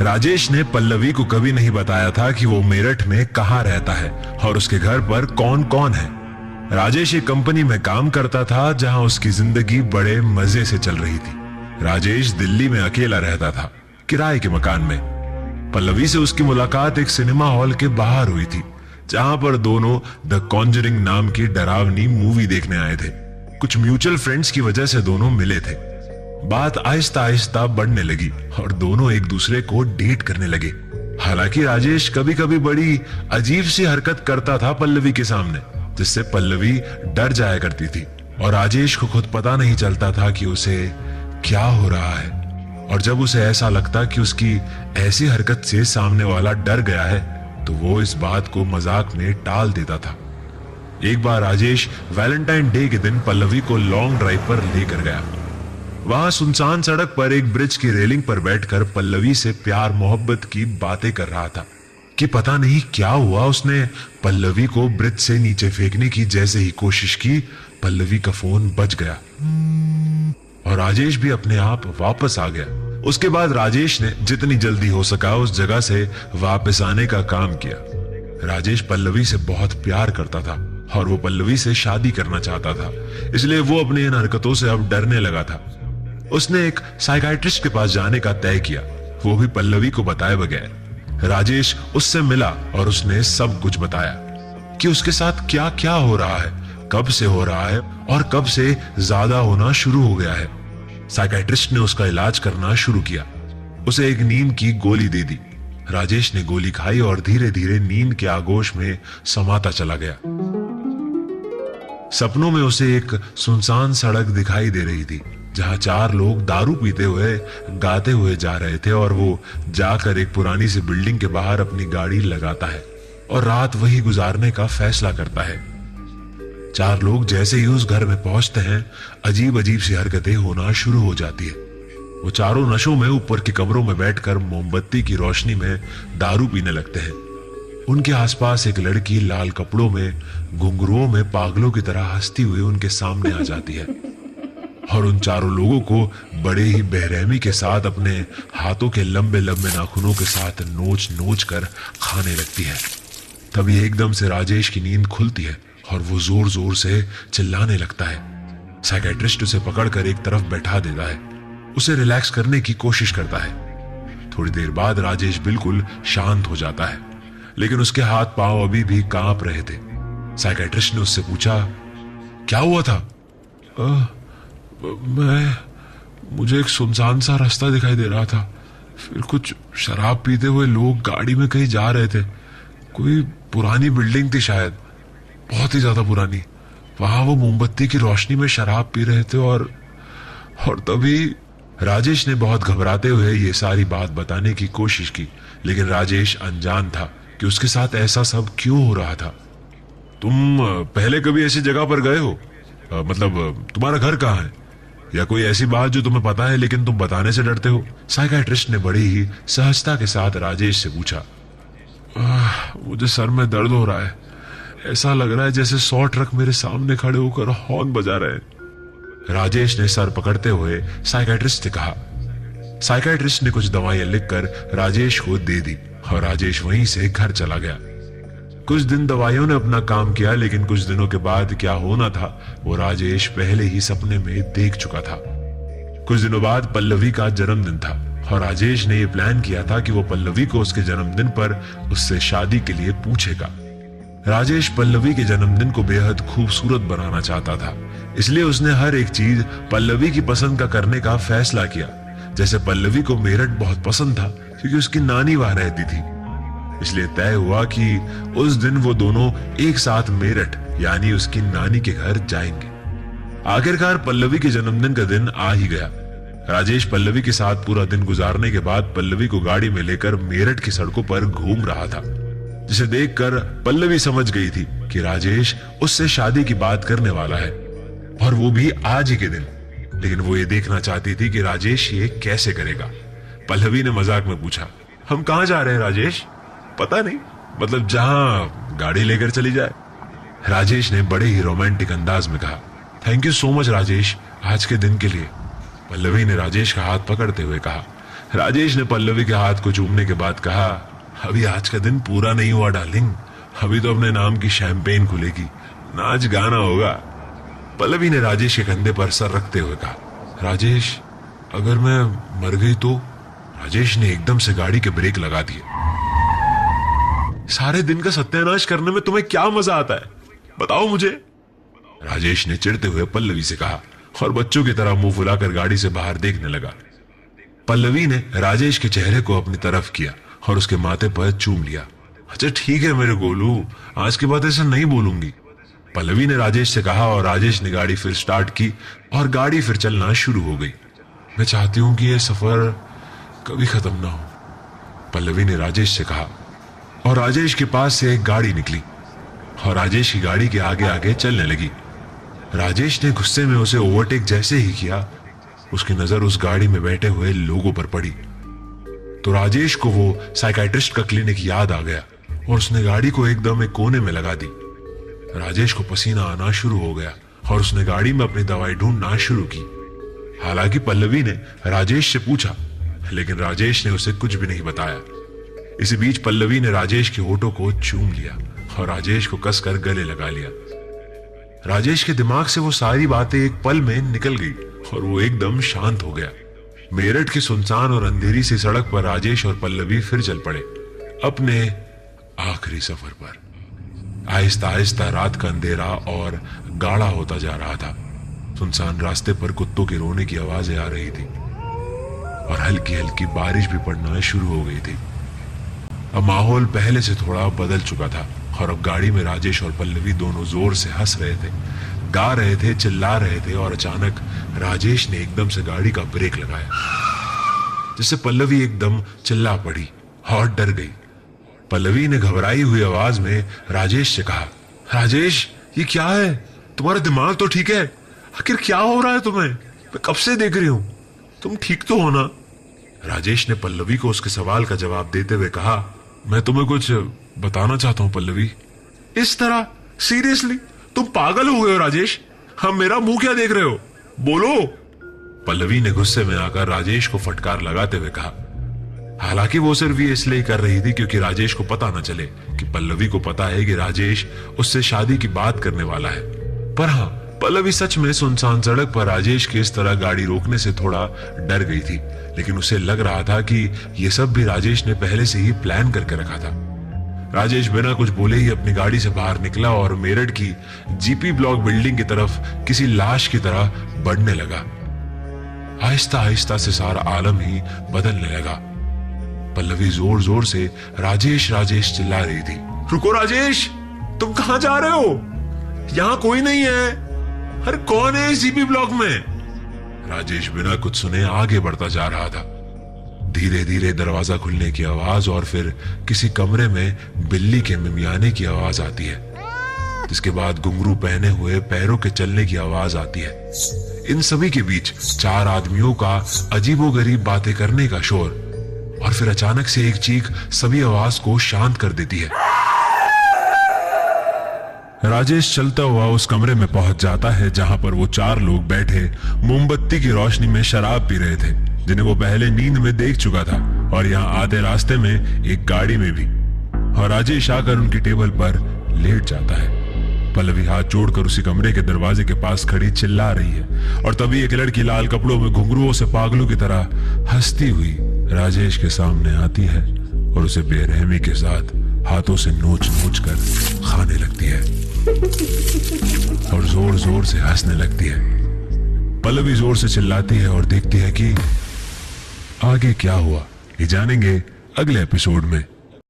राजेश ने पल्लवी को कभी नहीं बताया था कि वो मेरठ में कहाँ रहता है और उसके घर पर कौन कौन है। राजेश एक कंपनी में काम करता था जहां उसकी जिंदगी बड़े मजे से चल रही थी। राजेश दिल्ली में अकेला रहता था, किराए के मकान में। पल्लवी से उसकी मुलाकात एक सिनेमा हॉल के बाहर हुई थी, जहां पर दोनों द कॉन्जरिंग नाम की डरावनी मूवी देखने आए थे। कुछ म्यूचुअल फ्रेंड्स की वजह से दोनों मिले थे। बात आहिस्ता आहिस्ता बढ़ने लगी और दोनों एक दूसरे को डेट करने लगे। हालांकि राजेश कभी कभी बड़ी अजीब सी हरकत करता था पल्लवी के सामने, जिससे पल्लवी डर जाया करती थी और राजेश को खुद पता नहीं चलता था कि उसे क्या हो रहा है। और जब उसे ऐसा लगता कि उसकी ऐसी हरकत से सामने वाला डर गया है, तो वो इस बात को मजाक में टाल देता था। एक बार राजेश वैलेंटाइन डे के दिन पल्लवी को लॉन्ग ड्राइव पर लेकर गया। वहां सुनसान सड़क पर एक ब्रिज की रेलिंग पर बैठकर पल्लवी से प्यार मोहब्बत की बातें कर रहा था कि पता नहीं क्या हुआ, उसने पल्लवी को ब्रिज से नीचे फेंकने की जैसे ही कोशिश की, पल्लवी का फोन बज गया और राजेश भी अपने आप वापस आ गया। उसके बाद राजेश ने जितनी जल्दी हो सका उस जगह से वापस आने का काम किया। राजेश पल्लवी से बहुत प्यार करता था और वो पल्लवी से शादी करना चाहता था, इसलिए वो अपनी इन हरकतों से अब डरने लगा था। उसने एक साइकाइट्रिस्ट के पास जाने का तय किया, वो भी पल्लवी को बताए बगैर। राजेश उससे मिला और उसने सब कुछ बताया कि उसके साथ क्या क्या हो रहा है, कब से हो रहा है और कब से ज्यादा होना शुरू हो गया है। साइकाइट्रिस्ट ने उसका इलाज करना शुरू किया। उसे एक नींद की गोली दे दी। राजेश ने गोली खाई और धीरे धीरे नींद के आगोश में समाता चला गया। सपनों में उसे एक सुनसान सड़क दिखाई दे रही थी, जहां चार लोग दारू पीते हुए गाते हुए जा रहे थे और वो जाकर एक पुरानी सी बिल्डिंग के बाहर अपनी गाड़ी लगाता है और रात वही गुजारने का फैसला करता है। चार लोग जैसे ही उस घर में पहुंचते हैं, अजीब अजीब सी हरकतें होना शुरू हो जाती है। वो चारों नशों में ऊपर के कमरों में बैठकर मोमबत्ती की रोशनी में दारू पीने लगते हैं। उनके आसपास एक लड़की लाल कपड़ों में घुंघरुओं में पागलों की तरह हंसती हुई उनके सामने आ जाती है और उन चारों लोगों को बड़े ही बेरहमी के साथ अपने हाथों के लंबे लंबे नाखूनों के साथ नोच नोच कर खाने लगती है। तभी एकदम से राजेश की नींद खुलती है और वो जोर जोर से चिल्लाने लगता है। साइकियाट्रिस्ट उसे पकड़कर एक तरफ बैठा देता है, उसे रिलैक्स करने की कोशिश करता है। थोड़ी देर बाद राजेश बिल्कुल शांत हो जाता है, लेकिन उसके हाथ पांव अभी भी कांप रहे थे। साइकियाट्रिस्ट ने उससे पूछा, क्या हुआ था? मुझे एक सुनसान सा रास्ता दिखाई दे रहा था, फिर कुछ शराब पीते हुए लोग गाड़ी में कहीं जा रहे थे। कोई पुरानी बिल्डिंग थी, शायद बहुत ही ज्यादा पुरानी। वहां वो मोमबत्ती की रोशनी में शराब पी रहे थे और तभी राजेश ने बहुत घबराते हुए ये सारी बात बताने की कोशिश की, लेकिन राजेश अनजान था कि उसके साथ ऐसा सब क्यों हो रहा था। तुम पहले कभी ऐसी जगह पर गए हो? मतलब तुम्हारा घर कहाँ है? या कोई ऐसी बात जो तुम्हें पता है लेकिन तुम बताने से डरते हो? साइकियाट्रिस्ट ने बड़ी ही सहजता के साथ राजेश से पूछा। मुझे सर में दर्द हो रहा है, ऐसा लग रहा है जैसे 100 ट्रक मेरे सामने खड़े होकर हॉर्न बजा रहे हैं। राजेश ने सर पकड़ते हुए साइकियाट्रिस्ट से कहा। साइकियाट्रिस्ट ने कुछ दवाइयां लिखकर राजेश को दे दी और राजेश वहीं से घर चला गया। कुछ दिन दवाइयों ने अपना काम किया, लेकिन कुछ दिनों के बाद क्या होना था वो राजेश पहले ही सपने में देख चुका था। कुछ दिनों बाद पल्लवी का जन्मदिन था और राजेश ने यह प्लान किया था कि वो पल्लवी को उसके जन्मदिन पर उससे शादी के लिए पूछेगा। राजेश पल्लवी के जन्मदिन को बेहद खूबसूरत बनाना चाहता था, इसलिए उसने हर एक चीज पल्लवी की पसंद का करने का फैसला किया। जैसे पल्लवी को मेरठ बहुत पसंद था क्योंकि उसकी नानी वहां रहती थी, इसलिए तय हुआ कि उस दिन वो दोनों एक साथ मेरठ यानी उसकी नानी के घर जाएंगे। आखिरकार पल्लवी के जन्मदिन का दिन आ ही गया। राजेश पल्लवी के साथ पूरा दिन गुजारने के बाद पल्लवी को गाड़ी में लेकर मेरठ की सड़कों पर घूम रहा था, जिसे देखकर पल्लवी समझ गई थी कि राजेश उससे शादी की बात करने वाला है, और वो भी आज ही के दिन। लेकिन वो ये देखना चाहती थी कि राजेश ये कैसे करेगा। पल्लवी ने मजाक में पूछा, हम कहां जा रहे हैं राजेश? पता नहीं, मतलब जहां गाड़ी लेकर चली जाए। राजेश ने बड़े ही रोमांटिक अंदाज में कहा, thank you so much Rajesh, आज के दिन के लिए। पल्लवी ने राजेश का हाथ पकड़ते हुए कहा, राजेश ने पल्लवी के हाथ को चूमने के बाद कहा, अभी आज का दिन पूरा नहीं हुआ डार्लिंग, अभी तो अपने नाम की शैंपेन खुलेगी, नाच गाना होगा। पल्लवी ने राजेश के कंधे पर सर रखते हुए कहा, राजेश अगर मैं मर गई तो? राजेश ने एकदम से गाड़ी के ब्रेक लगा दिए। सारे दिन का सत्यानाश करने में तुम्हें क्या मजा आता है, बताओ मुझे, राजेश ने चिढ़ते हुए पल्लवी से कहा और बच्चों की तरह मुंह फुलाकर गाड़ी से बाहर देखने लगा। पल्लवी ने राजेश के चेहरे को अपनी तरफ किया और उसके माथे पर चूम लिया। अच्छा ठीक है मेरे गोलू, आज के बाद ऐसा नहीं बोलूंगी, पल्लवी ने राजेश से कहा और राजेश ने गाड़ी फिर स्टार्ट की और गाड़ी फिर चलना शुरू हो गई। मैं चाहती हूं कि यह सफर कभी खत्म ना हो, पल्लवी ने राजेश से कहा और राजेश के पास से एक गाड़ी निकली और राजेश की गाड़ी के आगे आगे चलने लगी। राजेश ने गुस्से में उसे ओवरटेक जैसे ही किया, उसकी नजर उस गाड़ी में बैठे हुए लोगों पर पड़ी तो राजेश को वो साइकाइट्रिस्ट का क्लिनिक याद आ गया और उसने गाड़ी को एकदम एक कोने में लगा दी। राजेश को पसीना आना शुरू हो गया और उसने गाड़ी में अपनी दवाई ढूंढना शुरू की। हालांकि पल्लवी ने राजेश से पूछा, लेकिन राजेश ने उसे कुछ भी नहीं बताया। इसी बीच पल्लवी ने राजेश के होठों को चूम लिया और राजेश को कसकर गले लगा लिया। राजेश के दिमाग से वो सारी बातें एक पल में निकल गई और वो एकदम शांत हो गया। मेरठ की सुनसान और अंधेरी सी सड़क पर राजेश और पल्लवी फिर चल पड़े अपने आखिरी सफर पर। आहिस्ता आहिस्ता रात का अंधेरा और गाढ़ा होता जा रहा था। सुनसान रास्ते पर कुत्तों के रोने की आवाजें आ रही थी और हल्की हल्की बारिश भी पड़ना शुरू हो गई थी। अब माहौल पहले से थोड़ा बदल चुका था और अब गाड़ी में राजेश और पल्लवी दोनों जोर से हंस रहे थे, गा रहे थे, चिल्ला रहे थे और अचानक राजेश ने एकदम से गाड़ी का ब्रेक लगाया, जिससे पल्लवी एकदम चिल्ला पड़ी और डर गई। पल्लवी ने घबराई हुई आवाज में राजेश से कहा, राजेश ये क्या है, तुम्हारा दिमाग तो ठीक है, आखिर क्या हो रहा है तुम्हें, मैं कब से देख रही हूं, तुम ठीक तो हो ना? राजेश ने पल्लवी को उसके सवाल का जवाब देते हुए कहा, मैं तुम्हें कुछ बताना चाहता हूं पल्लवी। इस तरह सीरियसली तुम पागल हो गए हो राजेश, हम मेरा मुंह क्या देख रहे हो, बोलो, पल्लवी ने गुस्से में आकर राजेश को फटकार लगाते हुए कहा। हालांकि वो सिर्फ ये इसलिए कर रही थी क्योंकि राजेश को पता न चले कि पल्लवी को पता है कि राजेश उससे शादी की बात करने वाला है। पर हाँ, पल्लवी सच में सुनसान सड़क पर राजेश के इस तरह गाड़ी रोकने से थोड़ा डर गई थी, लेकिन उसे लग रहा था कि ये सब भी राजेश ने पहले से ही प्लान करके रखा था। राजेश बिना कुछ बोले ही अपनी गाड़ी से बाहर निकला और मेरठ की जीपी ब्लॉक बिल्डिंग की तरफ किसी लाश की तरह बढ़ने लगा। आहिस्ता आहिस्ता से सारा आलम ही बदलने लगा। पल्लवी जोर जोर से राजेश राजेश चिल्ला रही थी, रुको राजेश, तुम कहां जा रहे हो, यहां कोई नहीं है, अरे कौन है इस जीपी ब्लॉक में? राजेश बिना कुछ सुने आगे बढ़ता जा रहा था। धीरे धीरे दरवाजा खुलने की आवाज और फिर किसी कमरे में बिल्ली के मिमियाने की आवाज आती है, जिसके बाद घुंघरू पहने हुए पैरों के चलने की आवाज आती है। इन सभी के बीच चार आदमियों का अजीबोगरीब बातें करने का शोर और फिर अचानक से एक चीख सभी आवाज को शांत कर देती है। राजेश चलता हुआ उस कमरे में पहुंच जाता है जहां पर वो चार लोग बैठे मोमबत्ती की रोशनी में शराब पी रहे थे, जिन्हें वो पहले नींद में देख चुका था, और यहाँ आधे रास्ते में एक गाड़ी में भी। और राजेश आकर उनकी टेबल पर लेट जाता है। पल्लवी हाथ जोड़कर उसी कमरे के दरवाजे के पास खड़ी चिल्ला रही है और तभी एक लड़की लाल कपड़ों में घुंघरुओं से पागलों की तरह हंसती हुई राजेश के सामने आती है और उसे बेरहमी के साथ हाथों से नोच नोच कर खाने लगती है और जोर जोर से हंसने लगती है। पल्लवी जोर से चिल्लाती है और देखती है कि आगे क्या हुआ, ये जानेंगे अगले एपिसोड में।